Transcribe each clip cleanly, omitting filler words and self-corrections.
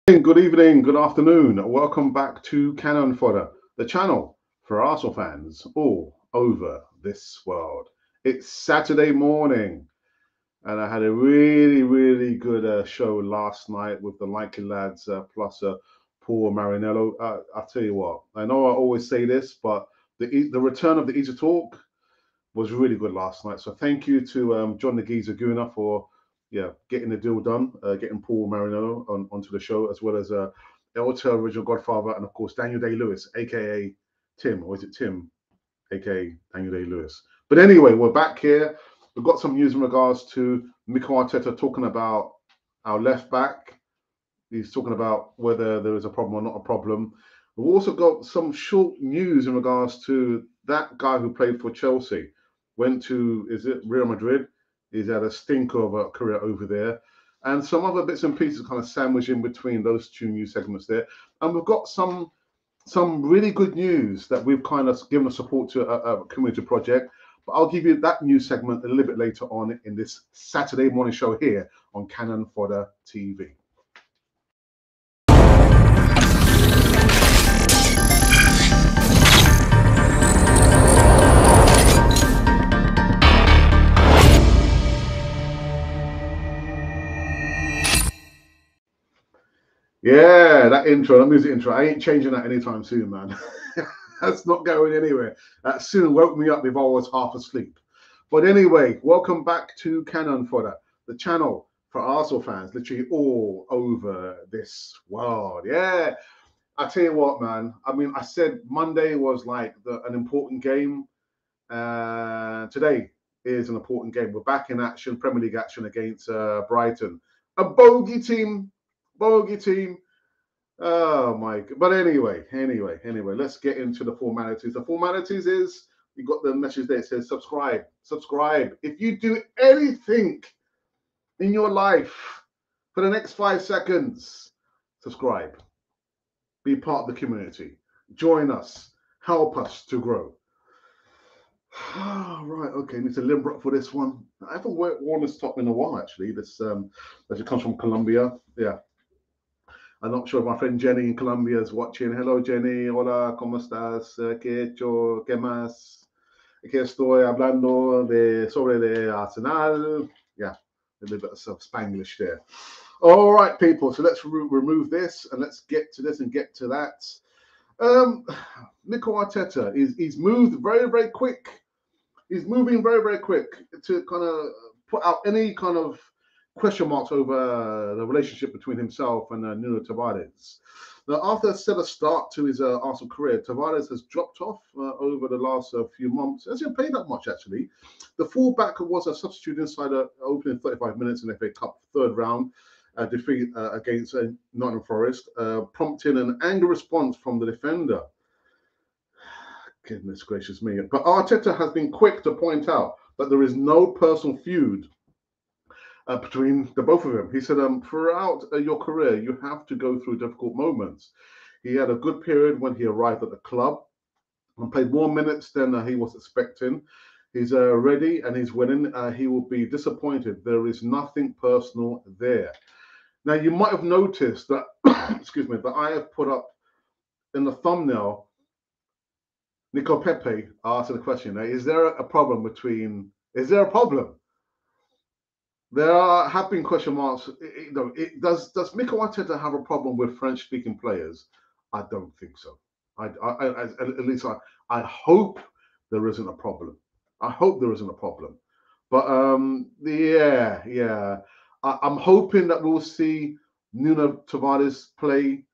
Good evening, good afternoon. Welcome back to Cannon Fodder, the channel for Arsenal fans all over this world. It's Saturday morning, and I had a really good show last night with the Likely lads plus Paul Marinello. I'll tell you what, I know I always say this, but the return of the Easy Talk was really good last night. So thank you to John the Geezer Guna for getting the deal done, getting Paul Marinello onto the show, as well as Elta, original Godfather, and of course Daniel Day-Lewis, aka Tim, or is it Tim, aka Daniel Day-Lewis? But anyway, we're back here. We've got some news in regards to Mikel Arteta talking about our left back. He's talking about whether there is a problem or not a problem. We've also got some short news in regards to that guy who played for Chelsea, went to, is it Real Madrid? He's had a stinker of a career over there. And some other bits and pieces kind of sandwiched in between those two new segments there. And we've got some really good news that we've kind of given a support to a community project. But I'll give you that news segment a little bit later on in this Saturday morning show here on Cannon Fodder TV. Yeah, that intro, that music intro, I ain't changing that anytime soon, man. That's not going anywhere. That soon woke me up if I was half asleep. But anyway, welcome back to Cannon Fodder, the channel for Arsenal fans, literally all over this world. Yeah, I tell you what, man. I mean, I said Monday was like an important game. Today is an important game. We're back in action, Premier League action against Brighton. A bogey team. Oh my! But anyway, let's get into the formalities. The formalities is you got the message there. It says subscribe. If you do anything in your life for the next 5 seconds, subscribe. Be part of the community. Join us. Help us to grow. Right, okay, need to limber up for this one. I haven't worn this top in a while, actually. This actually comes from Colombia. Yeah. I'm not sure if my friend Jenny in Colombia is watching. Hello, Jenny. Hola, ¿cómo estás? ¿Qué hecho? ¿Qué más? Aquí estoy hablando sobre de Arsenal. Yeah, a little bit of Spanglish there. All right, people. So let's remove this and let's get to this and get to that. Mikel Arteta he's moved very quick. He's moving very quick to kind of put out any kind of question marks over the relationship between himself and Nuno Tavares. Now, after a stellar start to his Arsenal career, Tavares has dropped off over the last few months. Hasn't played that much, actually. The fullback was a substitute inside opening 35 minutes in the FA Cup third round defeat against Nottingham Forest, prompting an angry response from the defender. Goodness gracious me. But Arteta has been quick to point out that there is no personal feud between the both of them. He said, throughout your career, you have to go through difficult moments. He had a good period when he arrived at the club and played more minutes than he was expecting. He's ready and he's winning. He will be disappointed. There is nothing personal there. Now, you might have noticed that, excuse me, that I have put up in the thumbnail Nico Pepe asked the question, is there a problem? There have been question marks. Does Mikel Arteta have a problem with French-speaking players? I don't think so. At least I hope there isn't a problem. But I'm hoping that we'll see Nuno Tavares play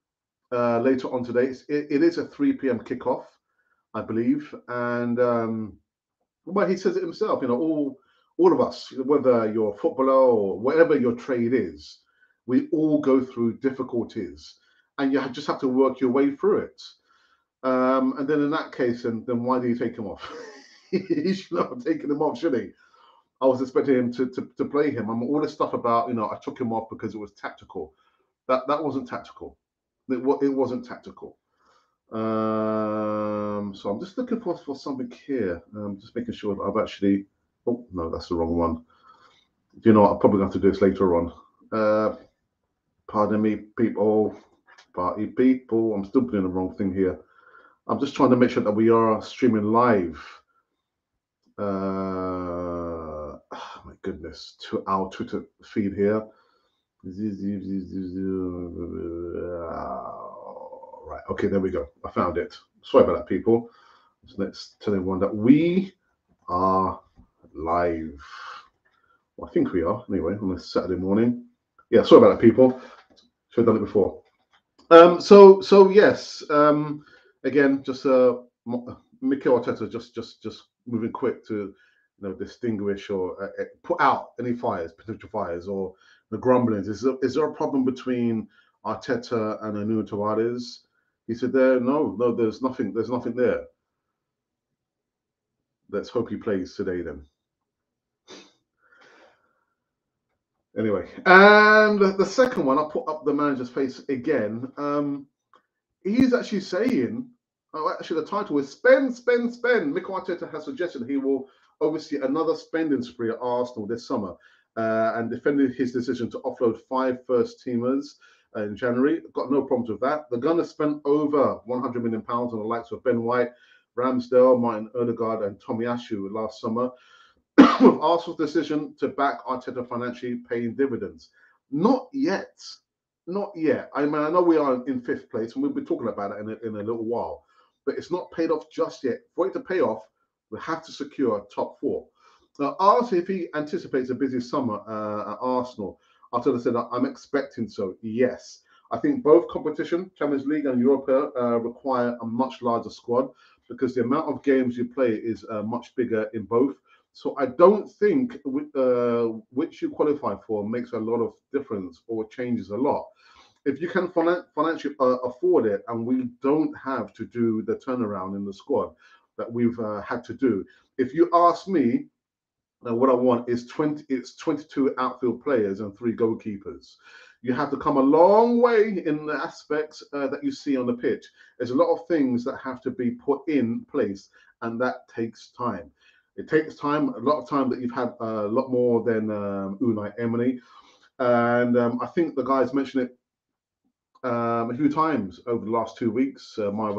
later on today. It is a 3 p.m. kickoff, I believe, and well, he says it himself. All of us, whether you're a footballer or whatever your trade is, we all go through difficulties, and you just have to work your way through it. And then in that case, then why do you take him off? He should not have taken him off, should he? I was expecting him to play him. All this stuff about I took him off because it was tactical. That wasn't tactical. It wasn't tactical. So I'm just looking for something here. Just making sure that I've actually. Oh no, that's the wrong one. You know what? I'm probably going to have to do this later on. Pardon me, people. Party people. I'm still doing the wrong thing here. I'm just trying to make sure that we are streaming live. Oh my goodness, to our Twitter feed here. Right, okay, there we go. I found it. Sorry about that, people. So let's tell everyone that we are live. Well, I think we are, anyway, on a Saturday morning. Yeah, sorry about that, people. Should have done it before. So yes. Again, just Mikel Arteta just moving quick to distinguish or put out any potential fires, or the grumblings. Is there a problem between Arteta and Nuno Tavares? He said, no, there's nothing there. Let's hope he plays today then. Anyway, and the second one, I put up the manager's face again. He's actually saying, actually the title is Spend, Spend, Spend. Mikel Arteta has suggested he will oversee another spending spree at Arsenal this summer, and defended his decision to offload 5 first-teamers in January. Got no problems with that. The Gunners spent over £100 million on the likes of Ben White, Ramsdale, Martin Odegaard, and Tomiyasu last summer, with Arsenal's decision to back Arteta financially paying dividends. Not yet. Not yet. I mean, I know we are in 5th place, and we'll be talking about it in a little while, but it's not paid off just yet. For it to pay off, we have to secure top 4. Asked if he anticipates a busy summer at Arsenal, Arteta said, I'm expecting so, yes. I think both competition, Champions League and Europa, require a much larger squad because the amount of games you play is much bigger in both. So I don't think which you qualify for makes a lot of difference or changes a lot. If you can financially afford it, and we don't have to do the turnaround in the squad that we've had to do. If you ask me, what I want is 22 outfield players and 3 goalkeepers. You have to come a long way in the aspects that you see on the pitch. There's a lot of things that have to be put in place, and that takes time. It takes time, a lot of time that you've had a lot more than Unai Emery. And I think the guys mentioned it a few times over the last 2 weeks, my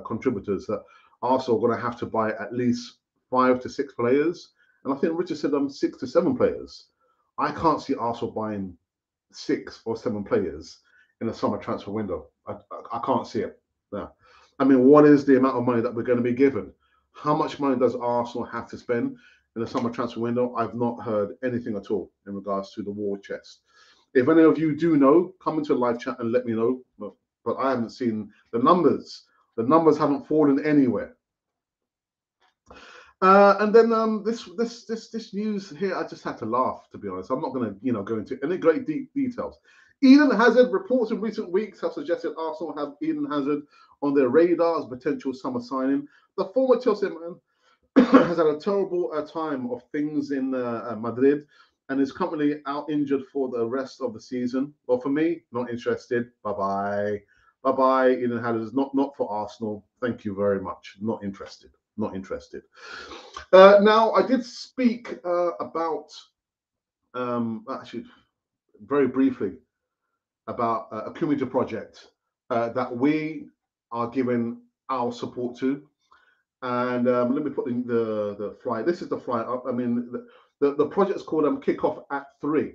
contributors, that Arsenal are going to have to buy at least 5 to 6 players. And I think Richard said 6 to 7 players. I can't see Arsenal buying 6 or 7 players in the summer transfer window. I can't see it. No. I mean, what is the amount of money that we're going to be given? How much money does Arsenal have to spend in the summer transfer window? I've not heard anything at all in regards to the war chest. If any of you do know, come into a live chat and let me know. But I haven't seen the numbers. The numbers haven't fallen anywhere. And then this news here, I just had to laugh, to be honest. I'm not going to go into any great deep details. Eden Hazard, reports in recent weeks have suggested Arsenal have Eden Hazard on their radar as potential summer signing. The former Chelsea man has had a terrible time of things in Madrid and is currently out injured for the rest of the season. Well, for me, not interested. Bye-bye. Bye-bye, Eden Hazard. Not for Arsenal. Thank you very much. Not interested. Not interested. Now, I did speak about, actually, very briefly, about a community project that we are giving our support to. And let me put in the flyer. This is the flyer up. I mean, the project is called Kickoff at 3.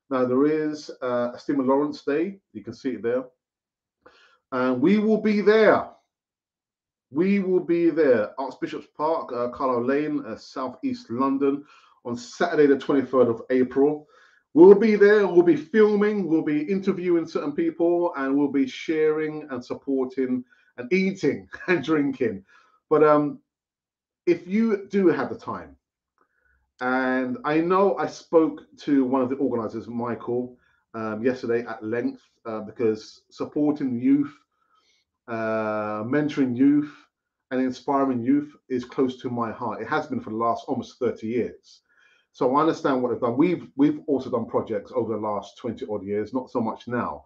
Now, there is a Stephen Lawrence Day. You can see it there. And we will be there. We will be there, Archbishop's Park, Carlisle Lane, southeast London, on Saturday, the 23rd of April. We'll be there, we'll be filming, we'll be interviewing certain people, and we'll be sharing and supporting and eating and drinking. But if you do have the time, and I know I spoke to one of the organisers, Michael, yesterday at length, because supporting youth, mentoring youth and inspiring youth is close to my heart. It has been for the last almost 30 years. So I understand what they've done. We've also done projects over the last 20 odd years, not so much now.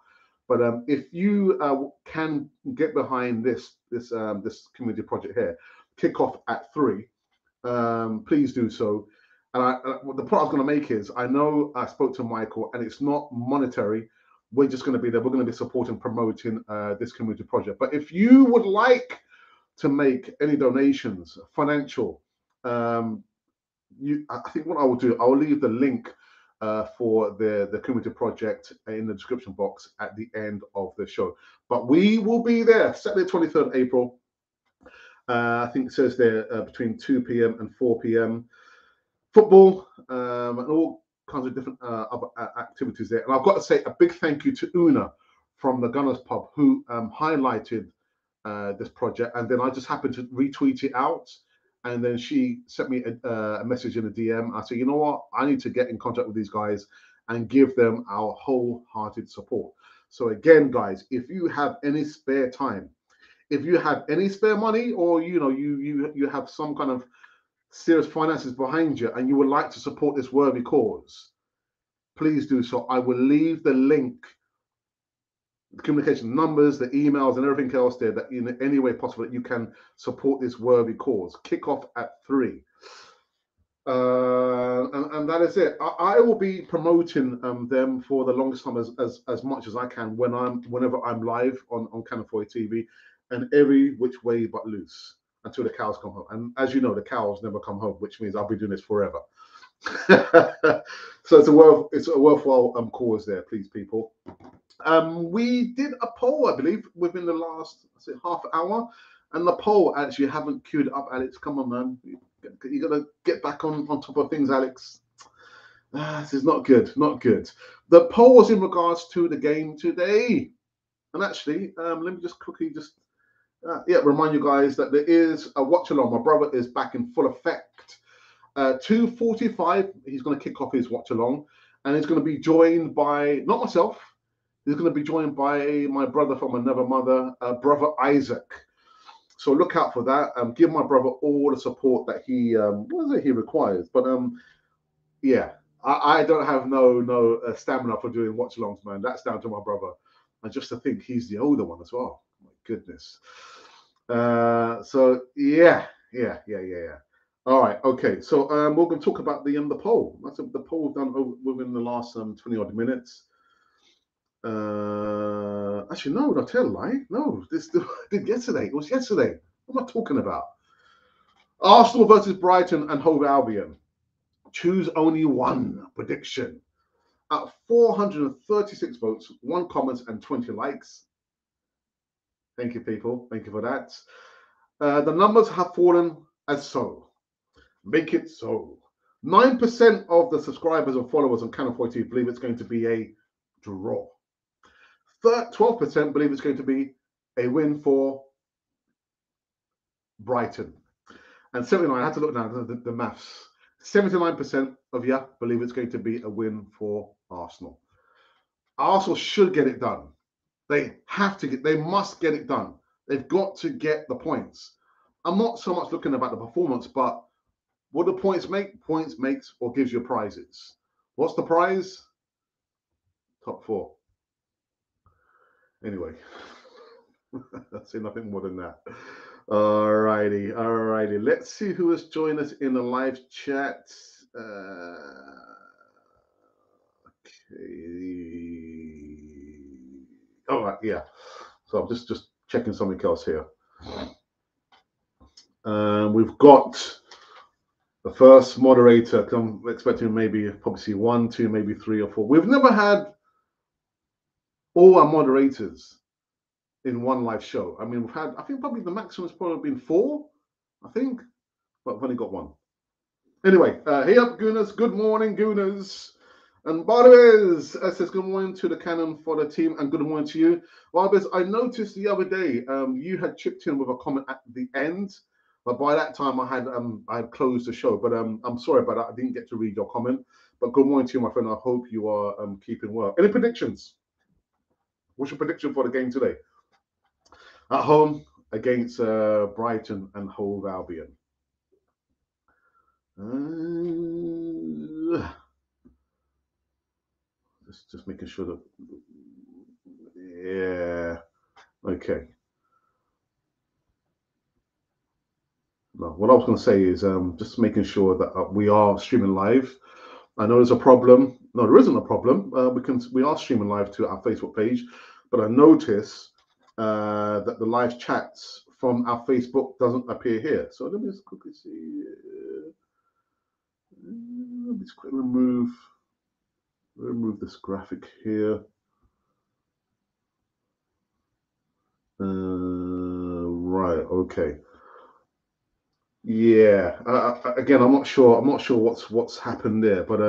But if you can get behind this community project here, kick off at 3, please do so. And the point I was going to make is, I know I spoke to Michael, and it's not monetary. we're just going to be there. We're going to be supporting, promoting this community project. But if you would like to make any donations, financial, I think what I will do, I will leave the link for the community project in the description box at the end of the show. But we will be there Saturday, 23rd April. I think it says there between 2 p.m. and 4 p.m. Football and all kinds of different other activities there. And I've got to say a big thank you to Una from the Gunners Pub, who highlighted this project, and then I just happened to retweet it out, and then she sent me a message in a DM. I said, you know what, I need to get in contact with these guys and give them our wholehearted support. So again, guys, if you have any spare time, if you have any spare money, or you have some kind of serious finances behind you and you would like to support this worthy cause, please do so. I will leave the link, the communication numbers, the emails, and everything else there, that in any way possible that you can support this worthy cause. Kick off at 3. And that is it. I will be promoting them for the longest time as much as I can whenever I'm live on Canon 4 TV, and every which way but loose until the cows come home. And as you know, the cows never come home, which means I'll be doing this forever. So it's a worthwhile cause there, please, people. We did a poll, I believe, within the last half hour, and the poll actually haven't queued up, Alex. Come on, man. You got to get back on top of things, Alex. This is not good, not good. The poll was in regards to the game today. And actually, let me just quickly remind you guys that there is a watch along. My brother is back in full effect. 2:45, he's going to kick off his watch along, and he's going to be joined by, not myself, he's going to be joined by my brother from another mother, brother Isaac. So look out for that. Give my brother all the support that he requires. But yeah, I don't have no stamina for doing watch alongs, man. That's down to my brother. And just to think, he's the older one as well. My goodness. So yeah. All right, okay. So we're going to talk about the poll. That's the poll we've done within the last 20 odd minutes. Actually, no, I'll tell a lie. No, this did yesterday. It was yesterday. What am I talking about? Arsenal versus Brighton and Hove Albion. Choose only one prediction. At 436 votes, 1 comment and 20 likes. Thank you, people. Thank you for that. The numbers have fallen as so. Make it so. 9% of the subscribers and followers on Canon 42 believe it's going to be a draw. 12% believe it's going to be a win for Brighton. And 79, I had to look down the maths. 79% of you believe it's going to be a win for Arsenal. Arsenal should get it done. They must get it done. They've got to get the points. I'm not so much looking about the performance, but what do points make? Points makes or gives you prizes. What's the prize? Top 4. Anyway, I'll say nothing more than that. Alrighty. Let's see who has joined us in the live chat. Okay. All right, yeah. So I'm just checking something else here. We've got the first moderator. I'm expecting probably see 1, 2, maybe 3 or 4. We've never had all our moderators in one live show. I mean, we've had, I think probably the maximum has probably been 4, I think, but I've only got 1. Anyway, hey up, Gooners. Good morning, Gooners. And Barbez says good morning to the Canon for the team, and good morning to you. Barbez, I noticed the other day you had chipped in with a comment at the end, but by that time I had closed the show. But I'm sorry about that. I didn't get to read your comment. But good morning to you, my friend. I hope you are keeping well. Any predictions? What's your prediction for the game today? At home against Brighton and Hove Albion. Just making sure that, yeah, okay. No, what I was going to say is just making sure that we are streaming live. I know there's a problem No, there isn't a problem. We are streaming live to our Facebook page, but I notice that the live chats from our Facebook doesn't appear here. So let me just quickly see. Let me just quickly remove this graphic here. Right. Okay. Yeah. Again, I'm not sure. I'm not sure what's happened there, but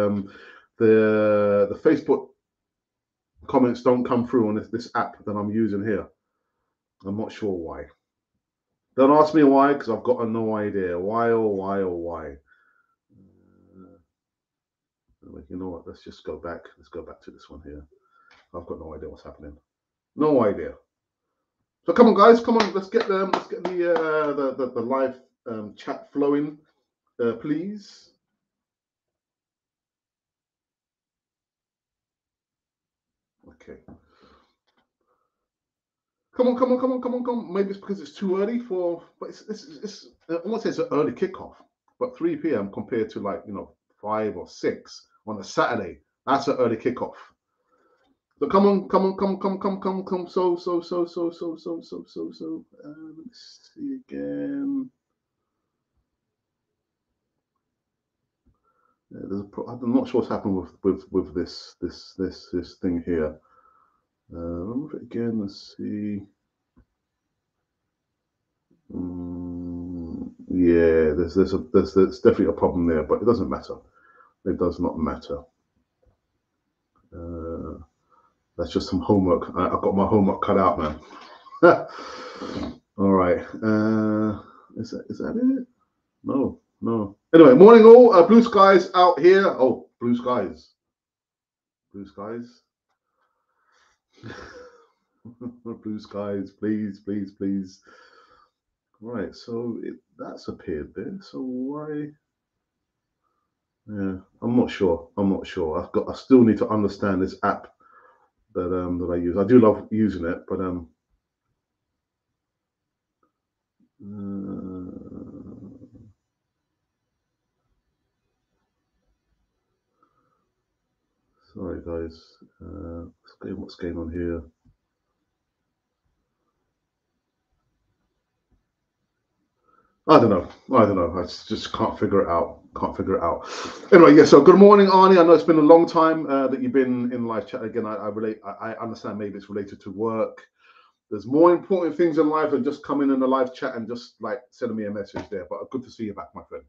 the Facebook comments don't come through on this app that I'm using here. I'm not sure why. Don't ask me why, because I've got no idea. Why or why or why. You know what? Let's just go back. Let's go back to this one here. I've got no idea what's happening. No idea. So come on, guys. Come on. Let's get them. Let's get the live chat flowing, please. Okay. Come on, come on, come on, come on, come on. Maybe it's because it's too early for, but it's I won't say it's an early kickoff, but 3 p.m. compared to 5 or 6 on a Saturday. That's an early kickoff. So come on, come on, come, come, come, come, come. Let's see again. Yeah, I'm not sure what's happened with this thing here. Again, let's see. Yeah, there's definitely a problem there, but it doesn't matter. It does not matter. That's just some homework. I've got my homework cut out, man. All right. Is that it? No, no. Anyway, morning all. Blue skies out here. Oh, blue skies. Blue skies. Blue skies, please, please, please. Right, so that's appeared there. So why? Yeah, I'm not sure. I'm not sure. I still need to understand this app that I use. I do love using it, but sorry guys. What's going on here? I don't know. I don't know. I just can't figure it out. Can't figure it out. Anyway, yeah. So good morning, Arnie. I know it's been a long time that you've been in live chat. Again, I relate. I understand maybe it's related to work. There's more important things in life than just coming in the live chat and just sending me a message there. But good to see you back, my friend.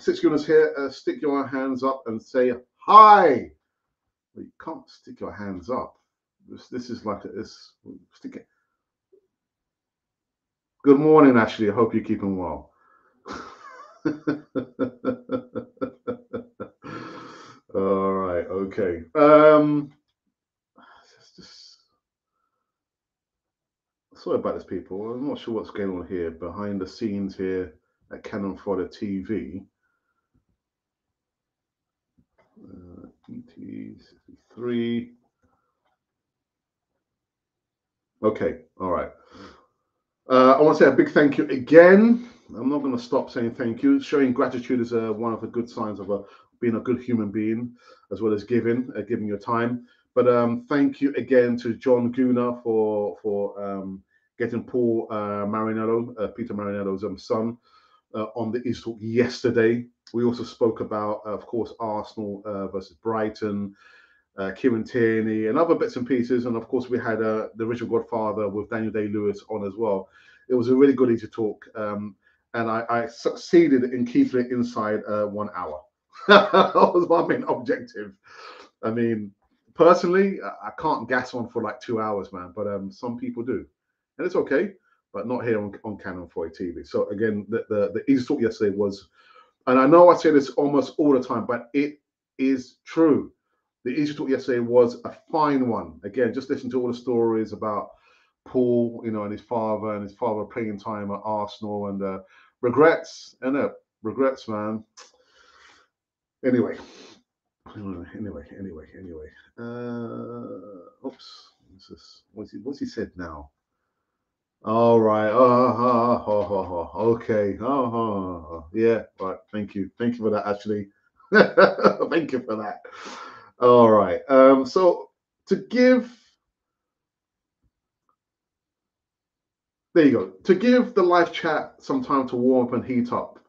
Six Gunners here. Stick your hands up and say hi. Well, you can't stick your hands up. This is like this. Stick it. Good morning, Ashley. I hope you're keeping well. All right. Okay. Sorry about this, people. I'm not sure what's going on here behind the scenes here at Cannon Fodder TV. ET63. Okay. All right. I want to say a big thank you again. I'm not going to stop saying thank you. Showing gratitude is one of the good signs of being a good human being, as well as giving your time. But thank you again to John Guna for getting Paul Marinello, Peter Marinello's son, on the East Talk yesterday. We also spoke about, of course, Arsenal versus Brighton, Kieran Tierney, and other bits and pieces. And of course, we had the original Godfather with Daniel Day-Lewis on as well. It was a really good Easy Talk. And I succeeded in keeping it inside 1 hour. That was my main objective. I mean, personally, I can't gas on for 2 hours, man. But some people do. And it's okay, but not here on Canon 4 TV. So again, the Easy Talk yesterday was, and I know I say this almost all the time, but it is true. The Easy Talk yesterday was a fine one. Again, just listen to all the stories about Paul, and his father playing time at Arsenal, and regrets, regrets, man. Anyway. Oops. What's he said now? All right. Okay. Yeah. Right. Thank you for that, Ashley. Thank you for that. All right. So to give, there you go. To give the live chat some time to warm up and heat up,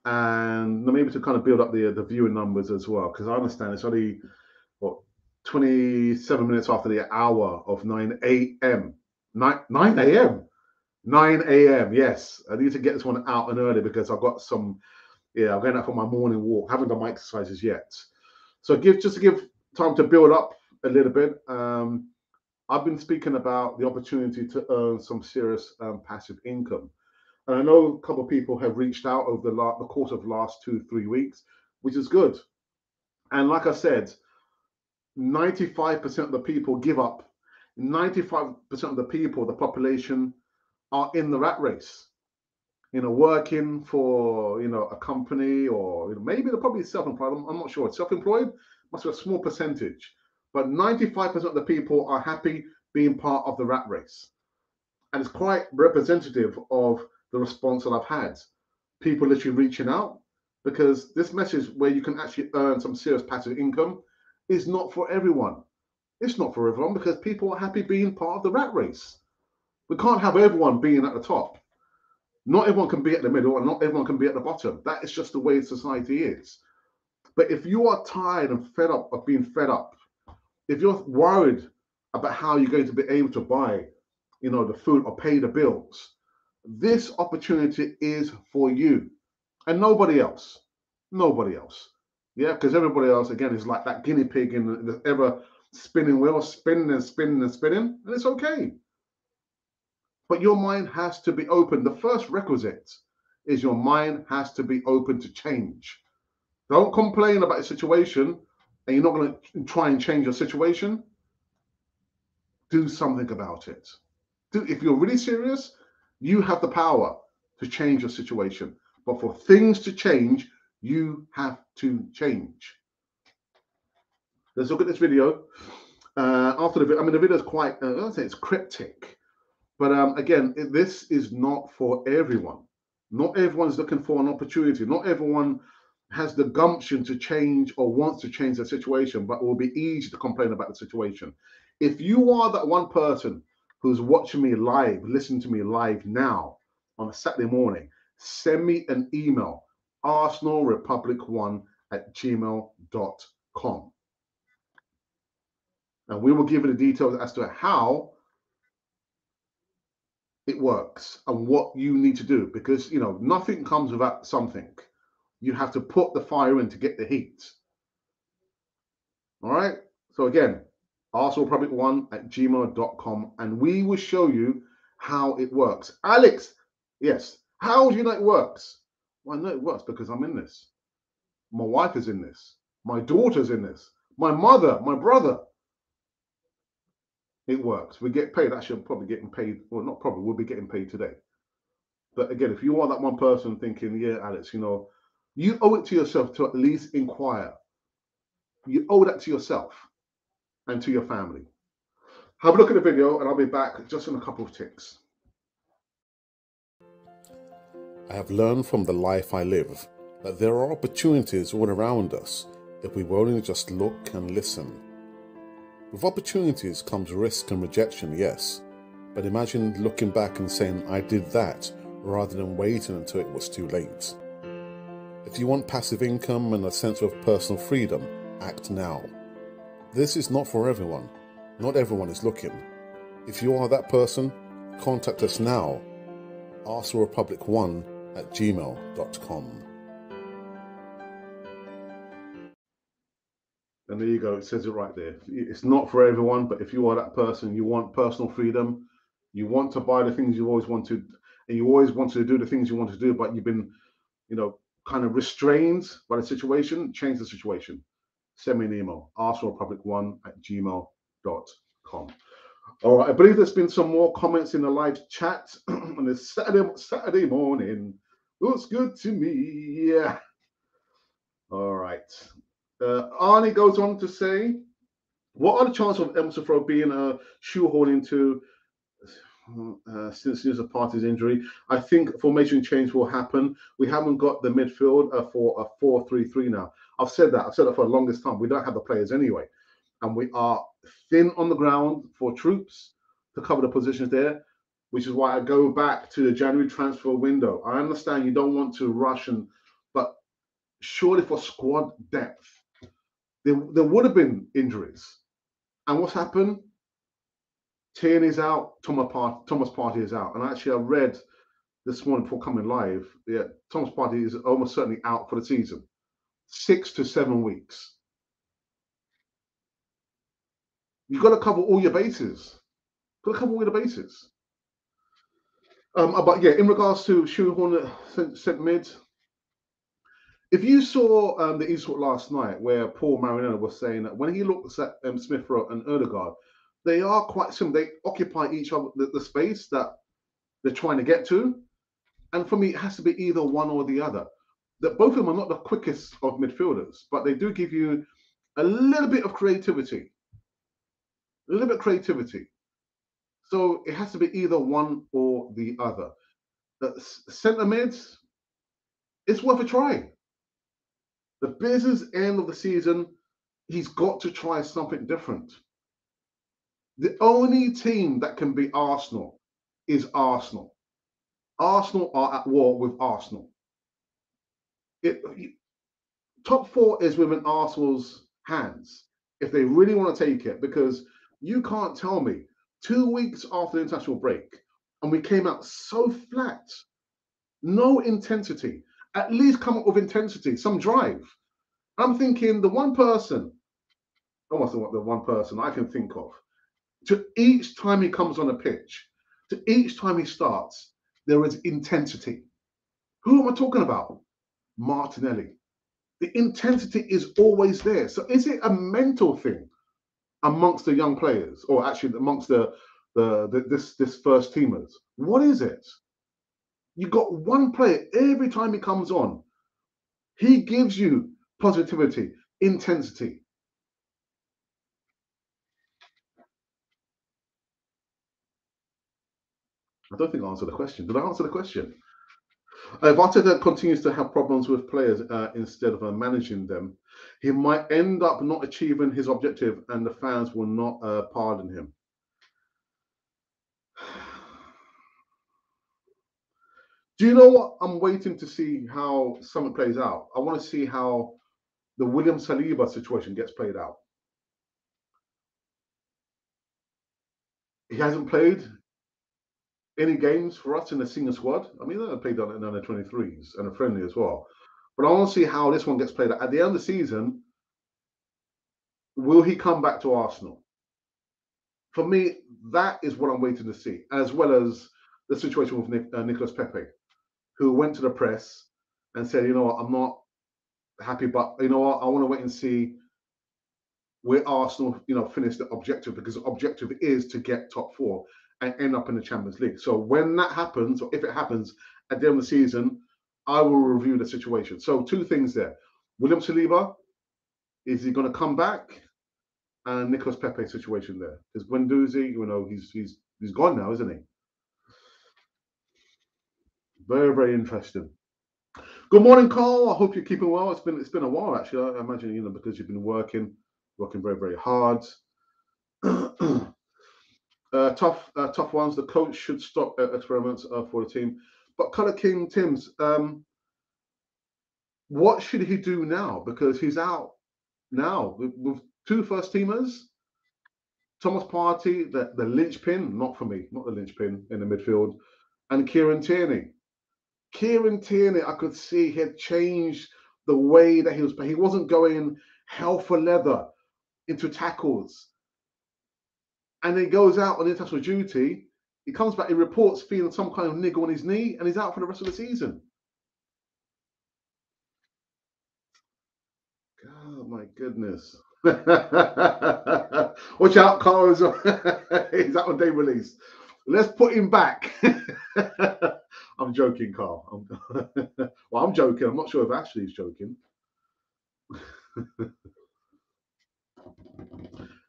and maybe to kind of build up the viewing numbers as well, because I understand it's only what 27 minutes after the hour of 9 a.m. 9 a.m. 9 a.m. Yes, I need to get this one out and early because I've got some. Yeah, I'm going out for my morning walk. Haven't done my exercises yet, so just to give time to build up a little bit. I've been speaking about the opportunity to earn some serious passive income. And I know a couple of people have reached out over the course of the last 2, 3 weeks, which is good. And like I said, 95% of the people give up. 95% of the people, the population, are in the rat race. Working for a company, or maybe they're probably self-employed. I'm not sure. Self-employed must be a small percentage, but 95% of the people are happy being part of the rat race. And it's quite representative of the response that I've had. People literally reaching out, because this message where you can actually earn some serious passive income is not for everyone. It's not for everyone because people are happy being part of the rat race. We can't have everyone being at the top. Not everyone can be at the middle, and not everyone can be at the bottom. That is just the way society is. But if you are tired and fed up of being fed up, if you're worried about how you're going to be able to buy the food or pay the bills, this opportunity is for you and nobody else. Nobody else. Yeah, because everybody else, again, is like that guinea pig in the ever spinning wheel, spinning and spinning and spinning, and it's okay. But your mind has to be open. The first requisite is your mind has to be open to change. Don't complain about a situation and you're not going to try and change your situation. Do something about it. If you're really serious, you have the power to change your situation. But for things to change, you have to change. Let's look at this video. After the video, the video is quite, I don't say it's cryptic, but again, this is not for everyone. Not everyone's looking for an opportunity. Not everyone has the gumption to change or wants to change their situation, but it will be easy to complain about the situation. If you are that one person who's watching me live, listening to me live now on a Saturday morning, send me an email, arsenalrepublic1@gmail.com. And we will give you the details as to how it works and what you need to do, because nothing comes without something. You have to put the fire in to get the heat. All right. So again, arsenalpublic1@gmail.com, and we will show you how it works. Alex, yes. How do you know it works? Well, I know it works because I'm in this. My wife is in this. My daughter's in this. My mother, my brother. It works. We get paid. Actually, I'm probably getting paid. Well, not probably. We'll be getting paid today. But again, if you are that one person thinking, yeah, Alex, you owe it to yourself to at least inquire. You owe that to yourself and to your family. Have a look at the video and I'll be back just in a couple of ticks. I have learned from the life I live that there are opportunities all around us if we will only just look and listen. With opportunities comes risk and rejection, yes, but imagine looking back and saying, I did that, rather than waiting until it was too late. If you want passive income and a sense of personal freedom, act now. This is not for everyone. Not everyone is looking. If you are that person, contact us now. arsenalrepublic1@gmail.com. And there you go. It says it right there. It's not for everyone, but if you are that person, you want personal freedom, you want to buy the things you always wanted, and you always wanted to do the things you want to do, but you've been, kind of restrained by the situation, change the situation. Send me an email, arsenalrepublic1@gmail.com. All right, I believe there's been some more comments in the live chat on this Saturday morning. Looks good to me. Yeah. All right. Arnie goes on to say, what are the chances of Emerson Rowe being a shoehorn into since the party's injury? I think formation change will happen. We haven't got the midfield for a 4-3-3 now. I've said that. I've said that for the longest time. We don't have the players anyway, and we are thin on the ground for troops to cover the positions there, which is why I go back to the January transfer window. I understand you don't want to rush, but surely for squad depth, there would have been injuries. And what's happened? Tierney's out, Thomas Partey is out. And actually, I read this morning before coming live, yeah, Thomas Partey is almost certainly out for the season. 6 to 7 weeks. You've got to cover all your bases. Got to cover all the bases. But yeah, in regards to shoehorn centre mid, if you saw the Eastwood last night, where Paul Marinello was saying that when he looks at Smith Rowe and Odegaard, they are quite similar. They occupy each other the space that they're trying to get to, and for me, it has to be either one or the other. That both of them are not the quickest of midfielders, but they do give you a little bit of creativity, a little bit of creativity. So it has to be either one or the other. Centre mids, it's worth a try. The business end of the season, he's got to try something different. The only team that can beat Arsenal is Arsenal. Arsenal are at war with Arsenal. Top four is within Arsenal's hands if they really want to take it, because you can't tell me 2 weeks after the international break and we came out so flat, no intensity. At least come up with intensity, some drive. I'm thinking the one person, almost the one person I can think of, to each time he comes on a pitch, to each time he starts, there is intensity. Who am I talking about? Martinelli. The intensity is always there. So is it a mental thing amongst the young players, or actually amongst this first teamers? What is it? You got one player every time he comes on. He gives you positivity, intensity. I don't think I answered the question. Did I answer the question? If Arteta continues to have problems with players instead of managing them, he might end up not achieving his objective, and the fans will not pardon him. Do you know what? I'm waiting to see how something plays out. I want to see how the William Saliba situation gets played out. He hasn't played any games for us in the senior squad. I mean, I played on in under 23s and a friendly as well. But I want to see how this one gets played out. At the end of the season, will he come back to Arsenal? For me, that is what I'm waiting to see, as well as the situation with Nicolas Pepe, who went to the press and said, you know what, I'm not happy, but you know what, I want to wait and see where Arsenal, finish the objective, because the objective is to get top four and end up in the Champions League. So when that happens, or if it happens at the end of the season, I will review the situation. So two things there. William Saliba, is he going to come back? And Nicolas Pepe situation there. Because Guendouzi, he's gone now, isn't he? Very, very interesting. Good morning, Carl. I hope you're keeping well. It's been a while, actually. I imagine, because you've been working very, very hard. Tough ones. The coach should stop experiments for the team. But Colour King Tim's, what should he do now? Because he's out now with two first teamers. Thomas Partey, the linchpin, not for me, not the linchpin in the midfield, and Kieran Tierney. Kieran Tierney, I could see he had changed the way that he was playing. He wasn't going hell for leather into tackles. And he goes out on international duty. He comes back, he reports feeling some kind of niggle on his knee, and he's out for the rest of the season. Oh, my goodness. Watch out, Carl. He's out on day release. Let's put him back. I'm joking, Carl. Well, I'm joking. I'm not sure if Ashley's joking.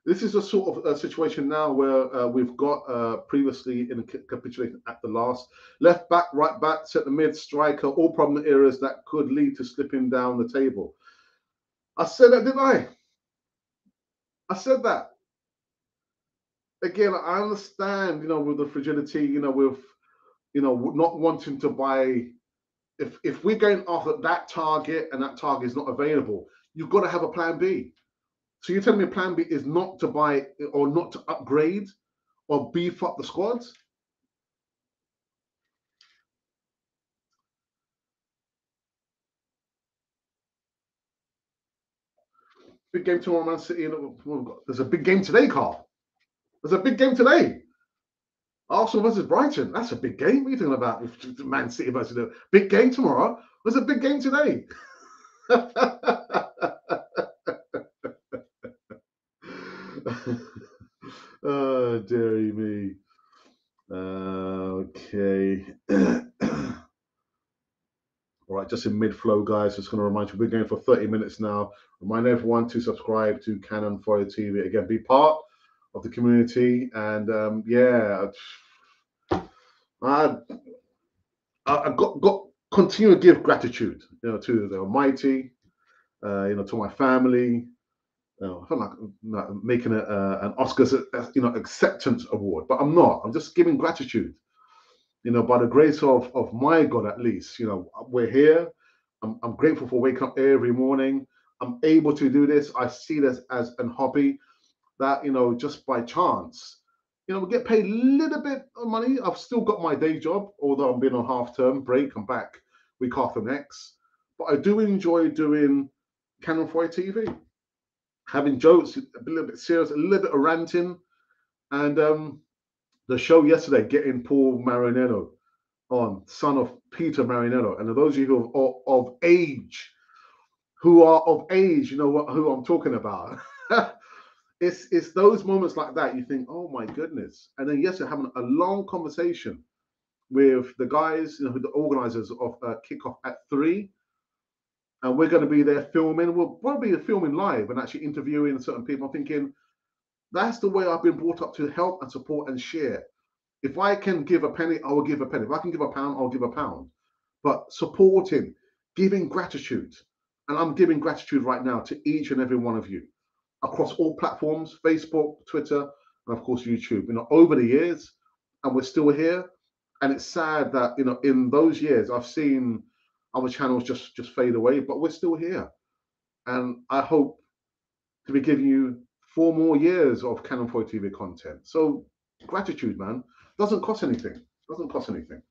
This is a sort of a situation now where we've got previously in a capitulation at the last. Left back, right back, centre mid, striker, all problem areas that could lead to slipping down the table. I said that, didn't I? I said that. Again, I understand, with the fragility, with, not wanting to buy. If we're going after that target and that target is not available, you've got to have a plan B. So you're telling me plan B is not to buy or not to upgrade or beef up the squads? Big game tomorrow, Man City. There's a big game today, Carl. There's a big game today. Arsenal versus Brighton. That's a big game. What are you talking about? Man City versus the big game tomorrow. There's a big game today. Oh, dearie me. Okay. All right, just in mid-flow, guys. Just going to remind you, we're going for 30 minutes now. Remind everyone to subscribe to Canon Fire TV. Again, be part of the community. And yeah, I got continue to give gratitude, to the Almighty, to my family. I feel like making an Oscars, acceptance award, but I'm not. I'm just giving gratitude. By the grace of my God, at least, we're here. I'm grateful for waking up every morning. I'm able to do this. I see this as a hobby that, just by chance, we get paid a little bit of money. I've still got my day job, although I'm being on half-term break. I'm back week after next. But I do enjoy doing Canon 4 TV, having jokes, a little bit serious, a little bit of ranting. And the show yesterday, getting Paul Marinello on, son of Peter Marinello. And those of you who are of age, you know who I'm talking about. It's those moments like that you think, oh my goodness. And then yesterday having a long conversation with the guys, the organizers of kickoff at 3. And we're going to be there filming. We'll probably be filming live and actually interviewing certain people. I'm thinking, that's the way I've been brought up, to help and support and share. If I can give a penny, I will give a penny. If I can give a pound, I'll give a pound. But supporting, giving gratitude. And I'm giving gratitude right now to each and every one of you across all platforms, Facebook, Twitter, and of course YouTube. Over the years, and we're still here. And it's sad that, in those years, I've seen other channels just fade away, but we're still here. And I hope to be giving you 4 more years of Canon 4 TV content. So gratitude, man. Doesn't cost anything. Doesn't cost anything.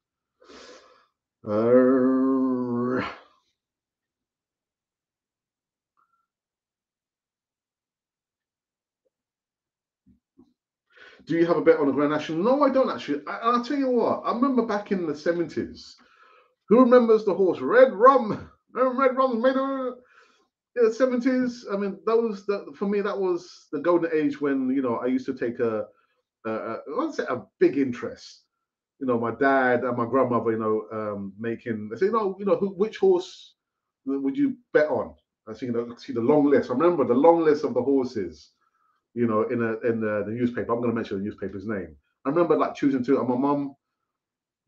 Do you have a bet on a Grand National? No, I don't actually. I'll tell you what. I remember back in the 70s. Who remembers the horse Red Rum? Red Rum made a the 70s. I mean, for me, that was the golden age when I used to take let's say a big interest. My dad and my grandmother, making. They say, which horse would you bet on? I see, see the long list. I remember the long list of the horses, in the newspaper. I'm going to mention the newspaper's name. I remember like choosing two, and my mum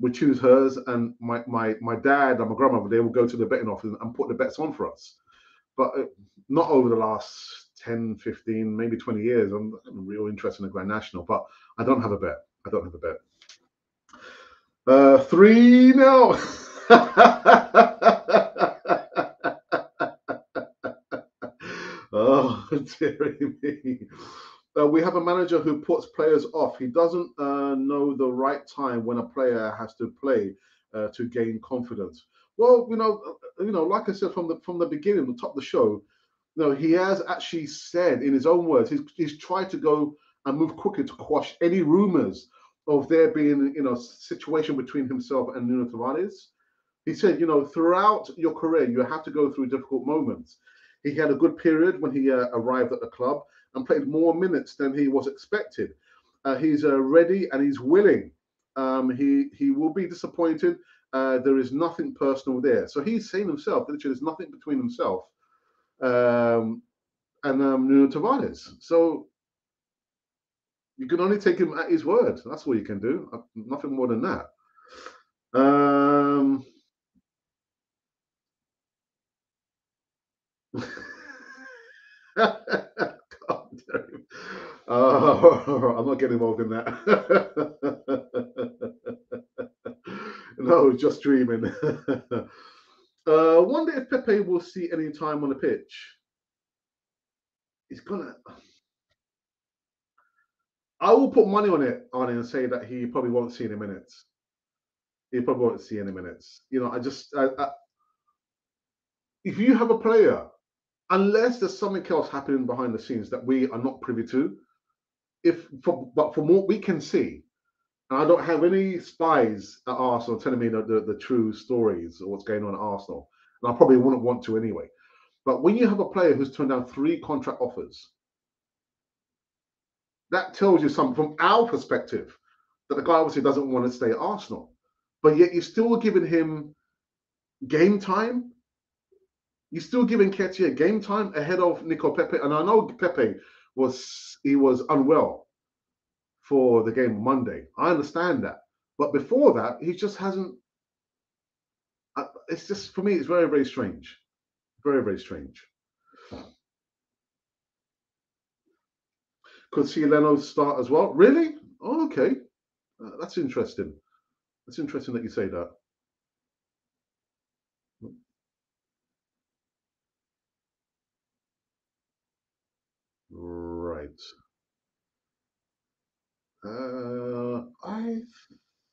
would choose hers, and my dad and my grandmother, they would go to the betting office and put the bets on for us. But not over the last 10, 15, maybe 20 years. I'm real interested in the Grand National, but I don't have a bet. I don't have a bet. 3-0. Oh, dearie me. We have a manager who puts players off. He doesn't know the right time when a player has to play to gain confidence. Well, like I said from the beginning, the top of the show, he has actually said in his own words, he's tried to go and move quickly to quash any rumors of there being, situation between himself and Nuno Tavares. He said, throughout your career, you have to go through difficult moments. He had a good period when he arrived at the club and played more minutes than he was expected. He's ready and he's willing. He will be disappointed. There is nothing personal there. So he's saying himself, literally, there's nothing between himself and Nuno Tavares. So you can only take him at his word. That's all you can do. Nothing more than that. God damn. I'm not getting involved in that. No, just dreaming. Wonder if Pepe will see any time on the pitch. He's gonna. I will put money on it, Arnie, and say that he probably won't see any minutes. He probably won't see any minutes. You know, if you have a player, unless there's something else happening behind the scenes that we are not privy to, but from what we can see, and I don't have any spies at Arsenal telling me the true stories of what's going on at Arsenal, and I probably wouldn't want to anyway. But when you have a player who's turned down 3 contract offers, that tells you something from our perspective that the guy obviously doesn't want to stay at Arsenal. But yet you're still giving him game time. You're still giving Ketia game time ahead of Nico Pepe. And I know Pepe was unwell for the game Monday. I understand that. But before that, he just hasn't. It's just, for me, it's very, very strange. Very, very strange. Could see Leno start as well. Really? Oh, okay. That's interesting. It's interesting that you say that. Right. I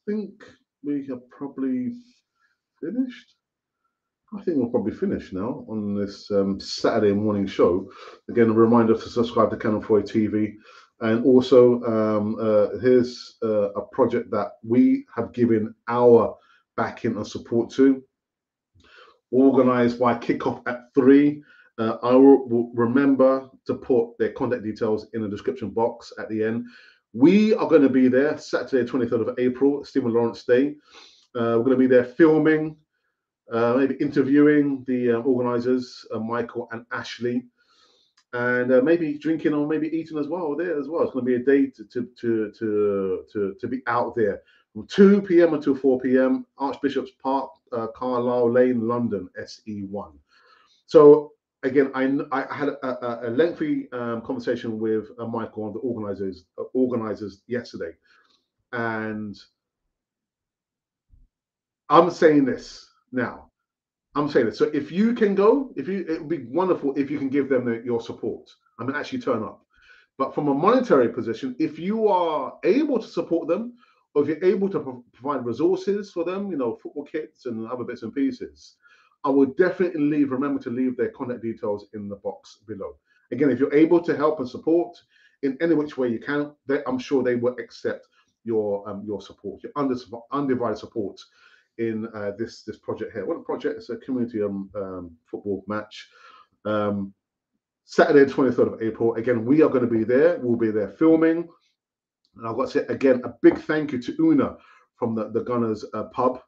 think we have probably finished. I think we'll probably finish now on this Saturday morning show. Again, a reminder to subscribe to Canon 4 TV. And also, here's a project that we have given our backing and support to, organised by kickoff at 3. I will remember to put their contact details in the description box at the end. We are going to be there Saturday, 23rd of April, Stephen Lawrence Day. We're going to be there filming, maybe interviewing the organisers, Michael and Ashley, and maybe drinking or maybe eating as well there as well. It's going to be a day to be out there from 2 p.m. until 4 p.m. Archbishop's Park, Carlisle Lane, London, SE1. So again, I had a lengthy conversation with Michael and the organisers yesterday, and I'm saying this now. I'm saying this. So if you can go, it would be wonderful if you can give them your support. I mean, actually turn up. But from a monetary position, if you are able to support them, or if you're able to provide resources for them, you know, football kits and other bits and pieces, I would definitely remember to leave their contact details in the box below. Again, if you're able to help and support in any which way you can, I'm sure they will accept your support, your undivided support in this project here. What a project! It's a community football match. Saturday, 23rd of April. Again, we are going to be there. We'll be there filming. And I've got to say again a big thank you to Una from the Gunners pub,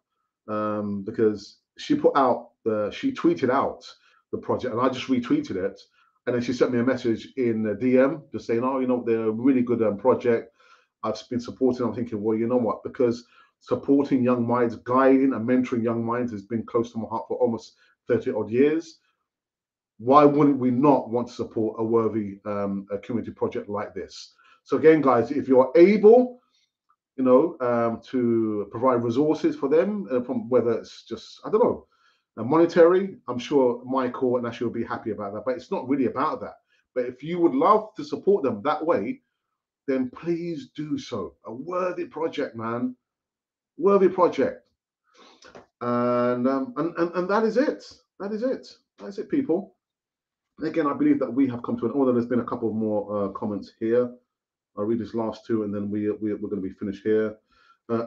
because she tweeted out the project, and I just retweeted it, and then she sent me a message in DM just saying, "Oh, you know, they're a really good project. I've been supporting." I'm thinking, well, you know what? Because supporting young minds, guiding and mentoring young minds has been close to my heart for almost 30 odd years. Why wouldn't we not want to support a worthy a community project like this? So again, guys, if you're able, you know, to provide resources for them, from whether it's just, I don't know, monetary, I'm sure Michael and Ashley will be happy about that. But it's not really about that. But if you would love to support them that way, then please do so. A worthy project, man. Worthy project. And that is it. That is it. That's it, people. Again, I believe that we have come to an order. There's been a couple more comments here. I'll read these last two, and then we're going to be finished here.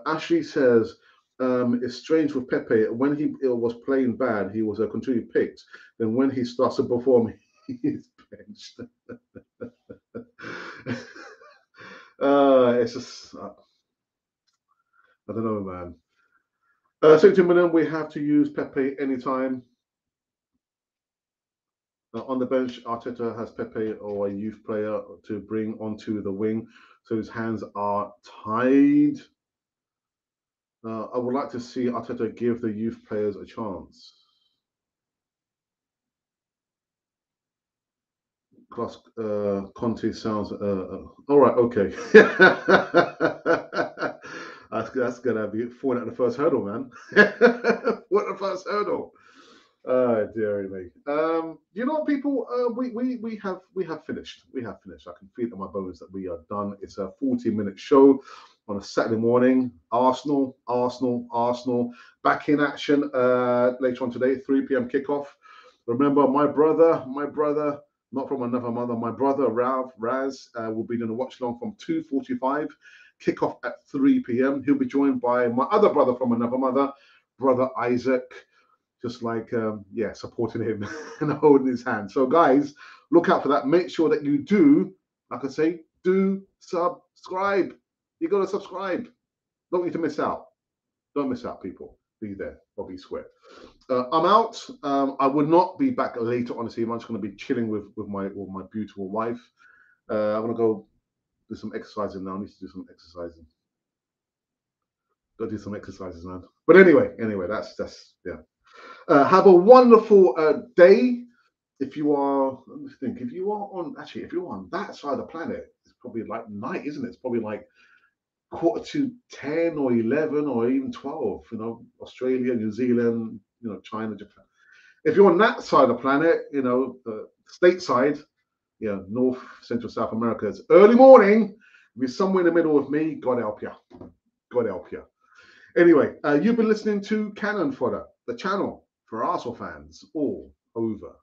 Ashley says, it's strange with Pepe. When he was playing bad, he was continually picked. Then when he starts to perform, he's benched. It's just, I don't know, man. 60 million, we have to use Pepe anytime. On the bench, Arteta has Pepe or a youth player to bring onto the wing, so his hands are tied. I would like to see Arteta give the youth players a chance. Cross Conte sounds all right. Okay, that's gonna be falling at the first hurdle, man. What the first hurdle? Oh dear me. You know, people, we have finished. We have finished. I can feel it in my bones that we are done. It's a 40-minute show on a Saturday morning. Arsenal, back in action later on today, 3 p.m. kickoff. Remember, my brother, not from another mother, my brother Ralph Raz will be doing a watch along from 2:45, kickoff at 3 p.m. He'll be joined by my other brother from another mother, brother Isaac, just like yeah, supporting him and holding his hand. So guys, look out for that. Make sure that you do, like I say, do subscribe. You got to subscribe. Don't need to miss out. Don't miss out, people. Be there or be square. I'm out. I will not be back later on this evening. I'm just going to be chilling with my beautiful wife. I'm going to go do some exercising now. I need to do some exercising. Go do some exercises, man. But anyway, that's yeah. Have a wonderful day. If you are, let me think. If you are on, actually, if you're on that side of the planet, it's probably like night, isn't it? It's probably like 10:45 or 11 or even 12. You know, Australia, New Zealand, you know, China, Japan. If you're on that side of the planet, you know, stateside, yeah, North, Central, South America, it's early morning. If you're somewhere in the middle with me, God help you. God help you. Anyway, you've been listening to Cannon Fodder, the channel for Arsenal fans all over